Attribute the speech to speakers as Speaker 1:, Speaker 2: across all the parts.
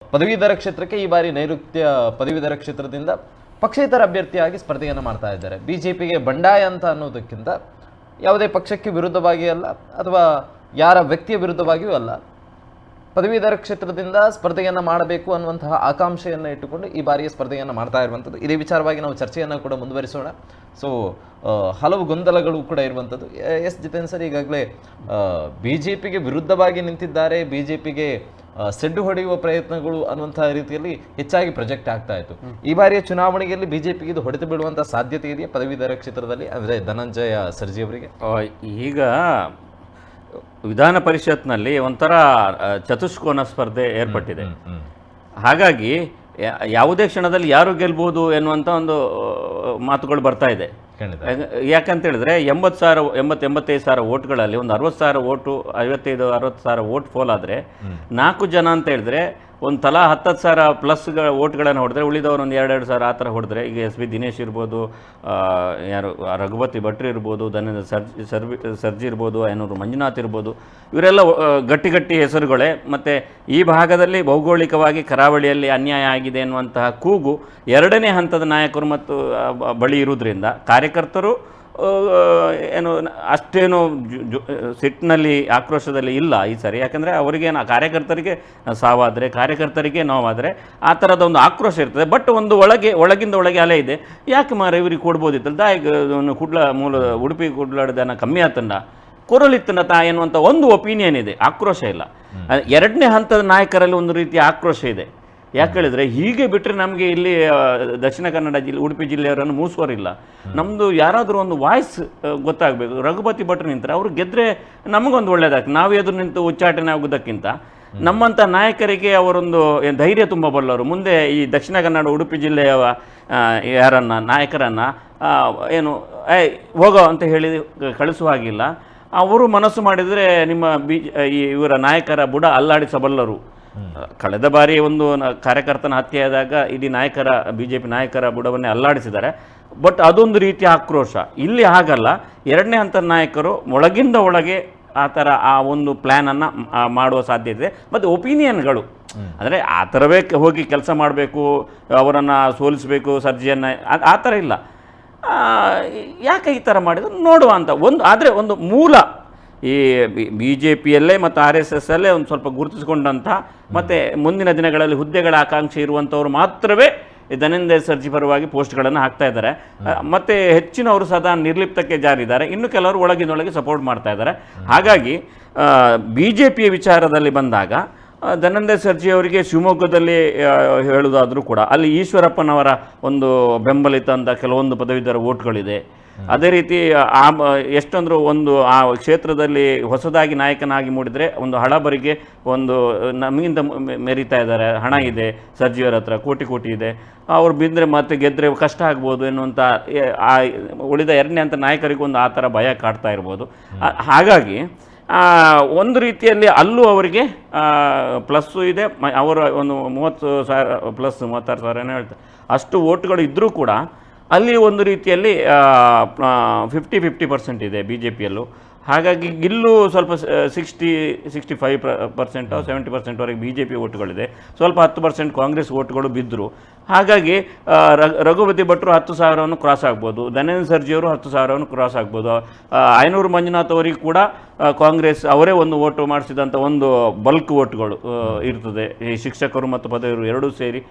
Speaker 1: ಪದವೀಧರ ಕ್ಷೇತ್ರಕ್ಕೆ ಈ ಬಾರಿ ನೈಋತ್ಯ ಪದವೀಧರ ಕ್ಷೇತ್ರದಿಂದ ಪಕ್ಷೇತರ ಅಭ್ಯರ್ಥಿಯಾಗಿ ಸ್ಪರ್ಧೆಯನ್ನು ಮಾಡ್ತಾ ಇದ್ದಾರೆ. ಬಿಜೆಪಿಗೆ ಬಂಡಾಯ ಅಂತ ಅನ್ನೋದಕ್ಕಿಂತ ಯಾವುದೇ ಪಕ್ಷಕ್ಕೆ ವಿರುದ್ಧವಾಗಿ ಅಲ್ಲ ಅಥವಾ ಯಾರ ವ್ಯಕ್ತಿಯ ವಿರುದ್ಧವಾಗಿಯೂ ಅಲ್ಲ, ಪದವೀಧರ ಕ್ಷೇತ್ರದಿಂದ ಸ್ಪರ್ಧೆಯನ್ನು ಮಾಡಬೇಕು ಅನ್ನುವಂತಹ ಆಕಾಂಕ್ಷೆಯನ್ನು ಇಟ್ಟುಕೊಂಡು ಈ ಬಾರಿಯ ಸ್ಪರ್ಧೆಯನ್ನು ಮಾಡ್ತಾ ಇರುವಂಥದ್ದು. ಇದೇ ವಿಚಾರವಾಗಿ ನಾವು ಚರ್ಚೆಯನ್ನು ಕೂಡ ಮುಂದುವರಿಸೋಣ. ಸೊ ಹಲವು ಗೊಂದಲಗಳು ಕೂಡ ಇರುವಂಥದ್ದು. ಎಸ್ ಜಿತೇಂದ್ರ ಸರ್, ಈಗಾಗಲೇ ಬಿ ಜೆ ಪಿಗೆ ವಿರುದ್ಧವಾಗಿ ನಿಂತಿದ್ದಾರೆ, ಬಿ ಜೆ ಪಿಗೆ ಸೆಡ್ಡು ಹೊಡೆಯುವ ಪ್ರಯತ್ನಗಳು ಅನ್ನುವಂತಹ ರೀತಿಯಲ್ಲಿ ಹೆಚ್ಚಾಗಿ ಪ್ರೊಜೆಕ್ಟ್ ಆಗ್ತಾ ಇತ್ತು. ಈ ಬಾರಿಯ ಚುನಾವಣೆಯಲ್ಲಿ ಬಿಜೆಪಿಗೆ ಇದು ಹೊಡೆತು ಬೀಳುವಂತಹ ಸಾಧ್ಯತೆ ಇದೆಯಾ ಪದವೀಧರ ಕ್ಷೇತ್ರದಲ್ಲಿ, ಅಂದರೆ ಧನಂಜಯ ಸರ್ಜಿ ಅವರಿಗೆ?
Speaker 2: ಈಗ ವಿಧಾನ ಪರಿಷತ್ನಲ್ಲಿ ಒಂಥರ ಚತುಷ್ಕೋನ ಸ್ಪರ್ಧೆ ಏರ್ಪಟ್ಟಿದೆ. ಹಾಗಾಗಿ ಯಾವುದೇ ಕ್ಷಣದಲ್ಲಿ ಯಾರು ಗೆಲ್ಬೋದು ಎನ್ನುವಂಥ ಒಂದು ಮಾತುಗಳು ಬರ್ತಾ ಇದೆ. ಯಾಕಂತ ಹೇಳಿದ್ರೆ 85,000 ಓಟ್ಗಳಲ್ಲಿ ಒಂದು 60,000 ಓಟು, 55-60,000 ಓಟ್ ಫೋಲ್ ಆದರೆ 4 ಜನ ಅಂತ ಹೇಳಿದ್ರೆ ಒಂದು ತಲಾ 10,000 ಪ್ಲಸ್ ಓಟ್ಗಳನ್ನು ಹೊಡೆದ್ರೆ ಉಳಿದವರು ಒಂದು 2,000 ಆ ಥರ ಹೊಡೆದ್ರೆ, ಈಗ ಎಸ್ ಬಿ ದಿನೇಶ್ ಇರ್ಬೋದು, ಯಾರು ರಘುಪತಿ ಭಟ್ರು ಇರ್ಬೋದು, ಧನೇಂದ್ರ ಸರ್ಜಿ ಇರ್ಬೋದು, ಐನೂರು ಮಂಜುನಾಥ್ ಇರ್ಬೋದು, ಇವರೆಲ್ಲ ಗಟ್ಟಿ ಹೆಸರುಗಳೇ. ಮತ್ತು ಈ ಭಾಗದಲ್ಲಿ ಭೌಗೋಳಿಕವಾಗಿ ಕರಾವಳಿಯಲ್ಲಿ ಅನ್ಯಾಯ ಆಗಿದೆ ಎನ್ನುವಂತಹ ಕೂಗು ಎರಡನೇ ಹಂತದ ನಾಯಕರು ಮತ್ತು ಬಳಿ ಇರುವುದರಿಂದ ಕಾರ್ಯಕರ್ತರು ಏನು ಅಷ್ಟೇನು ಸಿಟ್ಟಿನಲ್ಲಿ ಆಕ್ರೋಶದಲ್ಲಿ ಇಲ್ಲ ಈ ಸರಿ. ಯಾಕಂದರೆ ಅವರಿಗೆ ಕಾರ್ಯಕರ್ತರಿಗೆ ಸಾವಾದರೆ, ಕಾರ್ಯಕರ್ತರಿಗೆ ನೋವಾದರೆ ಆ ಥರದ ಒಂದು ಆಕ್ರೋಶ ಇರ್ತದೆ. ಬಟ್ ಒಂದು ಒಳಗಿಂದ ಒಳಗೆ ಅಲೆ ಇದೆ, ಯಾಕೆ ಮಾರ ಇವ್ರಿಗೆ ಕೊಡ್ಬೋದಿತ್ತಲ್ಲ, ಉಡುಪಿ ಕುಡ್ಲಾಡ್ದನ ಕಮ್ಮಿ ಆತಂಡ ಕೊರಲಿತ್ತನ ತಾ ಎನ್ನುವಂಥ ಒಂದು ಒಪಿನಿಯನ್ ಇದೆ, ಆಕ್ರೋಶ ಇಲ್ಲ. ಎರಡನೇ ಹಂತದ ನಾಯಕರಲ್ಲಿ ಒಂದು ರೀತಿಯ ಆಕ್ರೋಶ ಇದೆ. ಯಾಕೆ ಹೇಳಿದ್ರೆ, ಹೀಗೆ ಬಿಟ್ಟರೆ ನಮಗೆ ಇಲ್ಲಿ ದಕ್ಷಿಣ ಕನ್ನಡ ಜಿಲ್ಲೆ, ಉಡುಪಿ ಜಿಲ್ಲೆಯವರನ್ನು ಮೂಸುವರಿಲ್ಲ. ನಮ್ಮದು ಯಾರಾದರೂ ಒಂದು ವಾಯ್ಸ್ ಗೊತ್ತಾಗಬೇಕು. ರಘುಪತಿ ಭಟ್ರು ನಿಂತರೆ ಅವರು ಗೆದ್ದರೆ ನಮಗೊಂದು ಒಳ್ಳೆಯದಾಗ್ತದೆ. ನಾವು ಎದುರು ನಿಂತು ಉಚ್ಚಾಟನೆ ಆಗೋದಕ್ಕಿಂತ ನಮ್ಮಂಥ ನಾಯಕರಿಗೆ ಅವರೊಂದು ಧೈರ್ಯ ತುಂಬ ಬಲ್ಲವರು. ಮುಂದೆ ಈ ದಕ್ಷಿಣ ಕನ್ನಡ ಉಡುಪಿ ಜಿಲ್ಲೆಯ ನಾಯಕರನ್ನು ಏನು ಹೋಗೋ ಅಂತ ಹೇಳಿ ಕಳಿಸುವ ಹಾಗಿಲ್ಲ. ಅವರು ಮನಸ್ಸು ಮಾಡಿದರೆ ನಿಮ್ಮ ಇವರ ನಾಯಕರ ಬುಡ ಅಲ್ಲಾಡಿಸಬಲ್ಲರು. ಕಳೆದ ಬಾರಿ ಒಂದು ಕಾರ್ಯಕರ್ತನ ಹತ್ಯೆ ಆದಾಗ ಇಡೀ ಬಿಜೆಪಿ ನಾಯಕರ ಬುಡವನ್ನೇ ಅಲ್ಲಾಡಿಸಿದ್ದಾರೆ. ಬಟ್ ಅದೊಂದು ರೀತಿಯ ಆಕ್ರೋಶ ಇಲ್ಲಿ ಹಾಗಲ್ಲ. ಎರಡನೇ ಹಂತದ ನಾಯಕರು ಒಳಗಿಂದ ಒಳಗೆ ಆ ಥರ ಆ ಒಂದು ಪ್ಲ್ಯಾನನ್ನು ಮಾಡುವ ಸಾಧ್ಯತೆ ಇದೆ. ಮತ್ತು ಒಪಿನಿಯನ್ಗಳು ಅಂದರೆ ಆ ಥರವೇ ಹೋಗಿ ಕೆಲಸ ಮಾಡಬೇಕು, ಅವರನ್ನು ಸೋಲಿಸಬೇಕು, ಸರ್ಜಿಯನ್ನು ಆ ಥರ ಇಲ್ಲ. ಯಾಕೆ ಈ ಥರ ಮಾಡಿದ್ರು ನೋಡುವ ಅಂತ ಒಂದು. ಆದರೆ ಒಂದು ಮೂಲ ಈ ಬಿ ಜೆ ಪಿಯಲ್ಲೇ ಮತ್ತು RSS ಅಲ್ಲೇ ಒಂದು ಸ್ವಲ್ಪ ಗುರುತಿಸಿಕೊಂಡಂಥ ಮತ್ತು ಮುಂದಿನ ದಿನಗಳಲ್ಲಿ ಹುದ್ದೆಗಳ ಆಕಾಂಕ್ಷೆ ಇರುವಂಥವ್ರು ಮಾತ್ರವೇ ಧನಂಜಯ ಸರ್ಜಿ ಪರವಾಗಿ ಪೋಸ್ಟ್ಗಳನ್ನು ಹಾಕ್ತಾ ಇದ್ದಾರೆ. ಮತ್ತು ಹೆಚ್ಚಿನವರು ಸದಾ ನಿರ್ಲಿಪ್ತಕ್ಕೆ ಜಾರಿದ್ದಾರೆ, ಇನ್ನು ಕೆಲವರು ಒಳಗಿನೊಳಗೆ ಸಪೋರ್ಟ್ ಮಾಡ್ತಾ ಇದ್ದಾರೆ. ಹಾಗಾಗಿ BJPಯ ವಿಚಾರದಲ್ಲಿ ಬಂದಾಗ ಧನಂಜಯ ಸರ್ಜಿ ಅವರಿಗೆ ಶಿವಮೊಗ್ಗದಲ್ಲಿ ಹೇಳುವುದಾದರೂ ಕೂಡ ಅಲ್ಲಿ ಈಶ್ವರಪ್ಪನವರ ಒಂದು ಬೆಂಬಲಿತ ಅಂತ ಕೆಲವೊಂದು ಪದವೀಧರ ಓಟ್ಗಳಿದೆ. ಅದೇ ರೀತಿ ಎಷ್ಟಂದ್ರೂ ಒಂದು ಆ ಕ್ಷೇತ್ರದಲ್ಲಿ ಹೊಸದಾಗಿ ನಾಯಕನಾಗಿ ಮೂಡಿದರೆ ಒಂದು ಹಳಬರಿಗೆ ಒಂದು ನಮಗಿಂತ ಮೆರಿತಾ ಇದ್ದಾರೆ, ಹಣ ಇದೆ ಸರ್ಜಿಯವರ ಹತ್ರ, ಕೋಟಿ ಇದೆ, ಅವ್ರು ಬಿದ್ದರೆ ಮತ್ತೆ ಗೆದ್ದರೆ ಕಷ್ಟ ಆಗ್ಬೋದು ಎನ್ನುವಂಥ ಉಳಿದ ಎರಡನೇ ಅಂತ ನಾಯಕರಿಗೂ ಒಂದು ಆ ಥರ ಭಯ ಕಾಡ್ತಾ ಇರ್ಬೋದು. ಹಾಗಾಗಿ ಒಂದು ರೀತಿಯಲ್ಲಿ ಅಲ್ಲೂ ಅವರಿಗೆ ಪ್ಲಸ್ಸು ಇದೆ. ಅವರ ಒಂದು 30,000 ಪ್ಲಸ್ 36,000 ಏನೋ ಹೇಳ್ತಾರೆ, ಅಷ್ಟು ಓಟ್ಗಳು ಇದ್ದರೂ ಕೂಡ ಅಲ್ಲಿ ಒಂದು ರೀತಿಯಲ್ಲಿ 50-50% ಇದೆ BJPಯಲ್ಲೂ. ಹಾಗಾಗಿ ಇಲ್ಲೂ ಸ್ವಲ್ಪ 65% 70%ವರೆಗೆ BJP ಓಟ್ಗಳಿದೆ. ಸ್ವಲ್ಪ 10% ಕಾಂಗ್ರೆಸ್ ಓಟ್ಗಳು ಬಿದ್ದರು. ಹಾಗಾಗಿ ರಘುಪತಿ ಭಟ್ರು 10,000ವನ್ನು ಕ್ರಾಸ್ ಆಗ್ಬೋದು, ಧನೇಂದ್ರ ಸರ್ಜಿಯವರು 10,000ವನ್ನು ಕ್ರಾಸ್ ಆಗ್ಬೋದು. ಐನೂರು ಮಂಜುನಾಥ್ ಅವರಿಗೆ ಕೂಡ ಕಾಂಗ್ರೆಸ್ ಅವರೇ ಒಂದು ಓಟು ಮಾಡಿಸಿದಂಥ ಒಂದು ಬಲ್ಕ್ ಓಟ್ಗಳು ಇರ್ತದೆ. ಈ ಶಿಕ್ಷಕರು ಮತ್ತು ಪದವೀಧರರು ಎರಡೂ ಸೇರಿ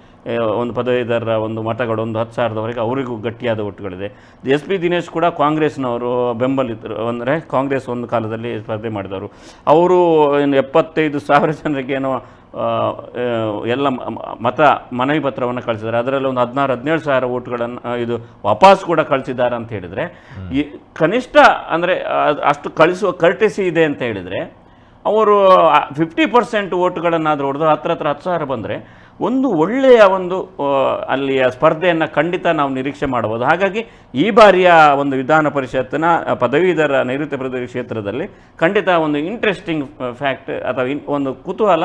Speaker 2: ಒಂದು ಪದವೀಧರರ ಒಂದು ಮತಗಳು ಒಂದು 10,000ದವರೆಗೆ ಅವರಿಗೂ ಗಟ್ಟಿಯಾದ ಓಟ್ಗಳಿದೆ. ಎಸ್ ಬಿ ದಿನೇಶ್ ಕೂಡ ಕಾಂಗ್ರೆಸ್ನವರು ಬೆಂಬಲಿತರು, ಅಂದರೆ ಕಾಂಗ್ರೆಸ್ ಒಂದು ಕಾಲದಲ್ಲಿ ಸ್ಪರ್ಧೆ ಮಾಡಿದವರು. ಅವರು 75,000 ಜನರಿಗೆ ಏನೋ ಎಲ್ಲ ಮನವಿ ಪತ್ರವನ್ನು ಕಳಿಸಿದ್ದಾರೆ. ಅದರಲ್ಲಿ ಒಂದು 16,000-17,000 ಓಟ್ಗಳನ್ನು ಇದು ವಾಪಸ್ ಕೂಡ ಕಳಿಸಿದ್ದಾರೆ ಅಂತ ಹೇಳಿದರೆ, ಈ ಕನಿಷ್ಠ ಅಂದರೆ ಅಷ್ಟು ಕಳಿಸುವ ಕರ್ಟೆಸಿ ಇದೆ ಅಂತ ಹೇಳಿದರೆ, ಅವರು 50% ಓಟ್ಗಳನ್ನಾದರೂ ಹೊಡೆದು ಹತ್ರ 10,000 ಬಂದರೆ ಒಂದು ಒಳ್ಳೆಯ ಒಂದು ಅಲ್ಲಿಯ ಸ್ಪರ್ಧೆಯನ್ನು ಖಂಡಿತ ನಾವು ನಿರೀಕ್ಷೆ ಮಾಡ್ಬೋದು. ಹಾಗಾಗಿ ಈ ಬಾರಿಯ ಒಂದು ವಿಧಾನ ಪರಿಷತ್ತಿನ ಪದವೀಧರ ನೈಋತ್ಯ ಪದವಿ ಕ್ಷೇತ್ರದಲ್ಲಿ ಖಂಡಿತ ಒಂದು ಇಂಟ್ರೆಸ್ಟಿಂಗ್ ಫ್ಯಾಕ್ಟ್ ಅಥವಾ ಒಂದು ಕುತೂಹಲ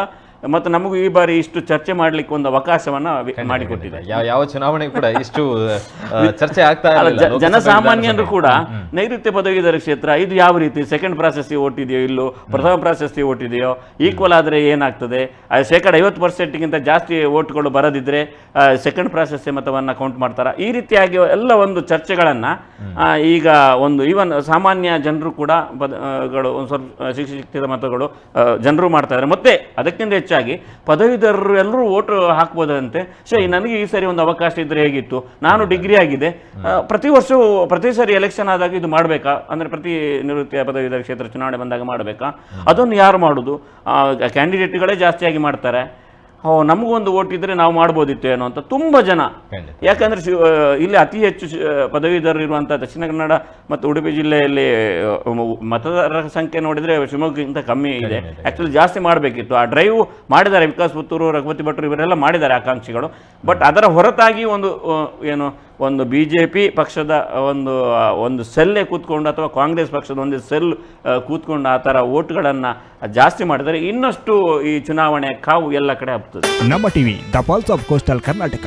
Speaker 2: ಮತ್ತು ನಮಗೂ ಈ ಬಾರಿ ಇಷ್ಟು ಚರ್ಚೆ ಮಾಡಲಿಕ್ಕೆ ಒಂದು ಅವಕಾಶವನ್ನು ಮಾಡಿಕೊಟ್ಟಿದೆ.
Speaker 1: ಯಾವ ಚುನಾವಣೆ ಕೂಡ ಇಷ್ಟು ಚರ್ಚೆ ಆಗ್ತಾ ಇಲ್ಲ.
Speaker 2: ಜನಸಾಮಾನ್ಯರು ಕೂಡ ನೈಋತ್ಯ ಪದವೀಧರ ಕ್ಷೇತ್ರ ಇದು ಯಾವ ರೀತಿ ಸೆಕೆಂಡ್ ಪ್ರಾಶಸ್ತ್ಯ ಓಟ್ ಇದೆಯೋ ಇಲ್ಲೋ, ಪ್ರಥಮ ಪ್ರಾಶಸ್ತ್ಯ ಓಟ್ ಇದೆಯೋ, ಈಕ್ವಲ್ ಆದರೆ ಏನಾಗ್ತದೆ, 50% ಜಾಸ್ತಿ ಓಟ್ಗಳು ಬರದಿದ್ರೆ ಸೆಕೆಂಡ್ ಪ್ರಾಶಸ್ತ್ಯ ಮತವನ್ನು ಕೌಂಟ್ ಮಾಡ್ತಾರ, ಈ ರೀತಿಯಾಗಿ ಎಲ್ಲ ಒಂದು ಚರ್ಚೆಗಳನ್ನು ಈಗ ಒಂದು ಈವನ್ ಸಾಮಾನ್ಯ ಜನರು ಕೂಡ ಒಂದು ಸ್ವಲ್ಪ ಶಿಕ್ಷಿತ ಮತಗಳು ಜನರು ಮಾಡ್ತಾ ಇದ್ದಾರೆ. ಮತ್ತೆ ಅದಕ್ಕಿಂತ ಹೆಚ್ಚಾಗಿ ಪದವೀಧರರು ಎಲ್ಲರೂ ಓಟ್ ಹಾಕ್ಬೋದಂತೆ. ನನಗೆ ಈ ಸರಿ ಒಂದು ಅವಕಾಶ ಇದ್ರೆ ಹೇಗಿತ್ತು, ನಾನು ಡಿಗ್ರಿ ಆಗಿದೆ, ಪ್ರತಿ ವರ್ಷವೂ ಪ್ರತಿ ಸರಿ ಎಲೆಕ್ಷನ್ ಆದಾಗ ಇದು ಮಾಡಬೇಕಾ, ಅಂದರೆ ಪ್ರತಿ ನಿವೃತ್ತಿ ಪದವೀಧರ ಕ್ಷೇತ್ರ ಚುನಾವಣೆ ಬಂದಾಗ ಮಾಡಬೇಕಾ, ಅದನ್ನು ಯಾರು ಮಾಡೋದು, ಕ್ಯಾಂಡಿಡೇಟ್ಗಳೇ ಜಾಸ್ತಿಯಾಗಿ ಮಾಡ್ತಾರೆ. ನಮಗೂ ಒಂದು ಓಟ್ ಇದ್ರೆ ನಾವು ಮಾಡ್ಬೋದಿತ್ತು ಏನೋ ಅಂತ ತುಂಬ ಜನ. ಯಾಕಂದ್ರೆ ಇಲ್ಲಿ ಅತಿ ಹೆಚ್ಚು ಪದವೀಧರರು ಇರುವಂಥ ದಕ್ಷಿಣ ಕನ್ನಡ ಮತ್ತು ಉಡುಪಿ ಜಿಲ್ಲೆಯಲ್ಲಿ ಮತದಾರರ ಸಂಖ್ಯೆ ನೋಡಿದರೆ ಶಿವಮೊಗ್ಗಕ್ಕಿಂತ ಕಮ್ಮಿ ಇದೆ. ಆ್ಯಕ್ಚುಲಿ ಜಾಸ್ತಿ ಮಾಡಬೇಕಿತ್ತು. ಆ ಡ್ರೈವ್ ಮಾಡಿದ್ದಾರೆ, ವಿಕಾಸ್ ಪುತ್ತೂರು, ರಘುಪತಿ ಭಟ್ರು ಇವರೆಲ್ಲ ಮಾಡಿದ್ದಾರೆ ಆಕಾಂಕ್ಷಿಗಳು. ಬಟ್ ಅದರ ಹೊರತಾಗಿ ಒಂದು BJP ಪಕ್ಷದ ಒಂದು ಸೆಲ್ಲೇ ಕೂತ್ಕೊಂಡು ಅಥವಾ ಕಾಂಗ್ರೆಸ್ ಪಕ್ಷದ ಒಂದು ಸೆಲ್ ಕೂತ್ಕೊಂಡು ಆ ಥರ ಓಟ್ಗಳನ್ನು ಜಾಸ್ತಿ ಮಾಡಿದರೆ ಇನ್ನಷ್ಟು ಈ ಚುನಾವಣೆ ಕಾವು ಎಲ್ಲ ಕಡೆ ಹಬ್ತದೆ.
Speaker 3: ನಮ್ಮ TV the pulse of coastal Karnataka.